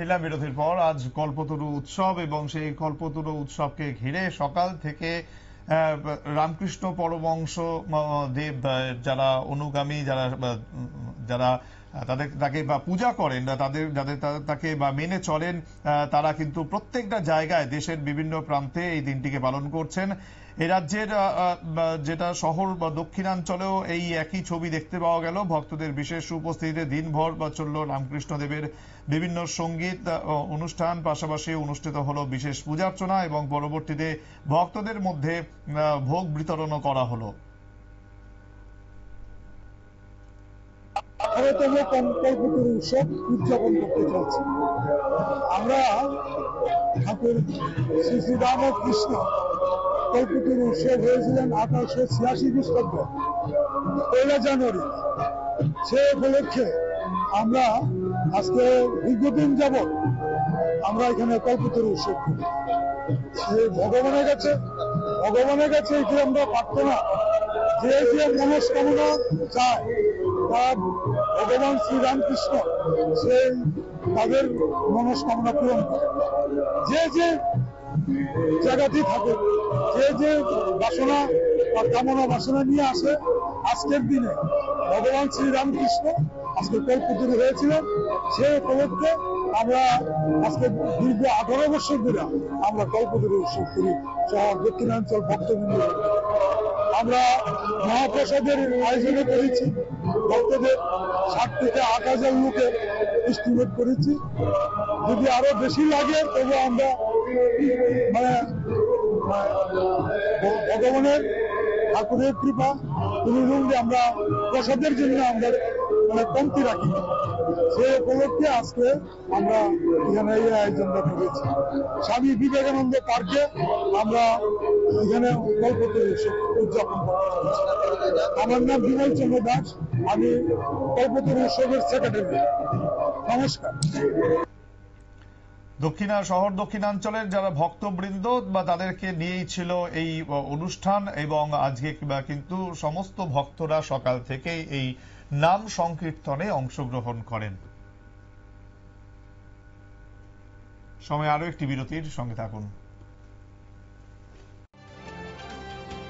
ফিরলাম বিরতির পর। আজ কল্পতরু উৎসব এবং সেই কল্পতরু উৎসবকে ঘিরে সকাল থেকে রামকৃষ্ণ পরমহংস দেব যারা অনুগামী যারা যারা তাকে বা পূজা করেন তাদের যাদের তাকে বা মেনে চলেন তারা কিন্তু প্রত্যেকটা জায়গায় দেশের বিভিন্ন প্রান্তে এই দিনটিকে পালন করছেন। এই রাজ্যের যেটা শহর বা দক্ষিণাঞ্চলেও এই একই ছবি দেখতে পাওয়া গেল। ভক্তদের বিশেষ উপস্থিতিতে দিনভর চলল রামকৃষ্ণ দেবের বিভিন্ন সঙ্গীত অনুষ্ঠান, পাশাপাশি অনুষ্ঠিত হলো বিশেষ পূজার্চনা এবং পরবর্তীতে ভক্তদের মধ্যে ভোগ বিতরণও করা হলো। উৎসব উদযাপন করতে চাইছি আমরা। ঠাকুর শ্রী শ্রী রামকৃষ্ণ কল্পতরু উৎসব হয়েছিলেন 1886 খ্রিস্টাব্দ 1 জানুয়ারি। সে উপলক্ষে আমরা আজকে দীর্ঘদিন যাবৎ আমরা এখানে কল্পতরু উৎসব করি। সে ভগবানের কাছে এটি আমরা প্রার্থনা যে যে মনস্কামনা চায় তা ভগবান শ্রীরামকৃষ্ণ সেই তাদের মনস্কামনা পূরণ করে। যে যে জায়গাতেই থাকে, যে যে বাসনা বা কামনা বাসনা নিয়ে আসে, আজকের দিনে ভগবান শ্রীরামকৃষ্ণ আজকে কল্পতরু হয়েছিলেন। সে উপলক্ষে আমরা আজকে দীর্ঘ 18 বছর ধরে আমরা কল্পতরু উৎসব করি। শহর দক্ষিণাঞ্চল ভক্তবৃন্দ আমরা মহাপ্রসাদের আয়োজনে করেছি। ভক্তদের 60 থেকে 8,000 লোকের এস্টিমেট করেছি। যদি আরো বেশি লাগে তবে আমরা ভগবানের ঠাকুরের কৃপা অনুরূপে আমরা প্রসাদের জন্য আমরা কমতি রাখি। সে উপলক্ষে আজকে আমরা এখানে এই আয়োজনটা করেছি। স্বামী বিবেকানন্দ পার্কে আমরা এখানে কল্পতরু উদযাপন করতে। আমার নাম বিমল চন্দ্র দাস, আমি কল্পতরু উৎসবের সেক্রেটারি। নমস্কার। শহর দক্ষিণাঞ্চলের যারা ভক্তবৃন্দ বা তাদেরকে নিয়েই ছিল এই অনুষ্ঠান এবং আজকে কিন্তু সমস্ত ভক্তরা সকাল থেকে এই নাম সংকীর্তনে অংশগ্রহণ করেন। সময় আরো একটি বিরতির, সঙ্গে থাকুন।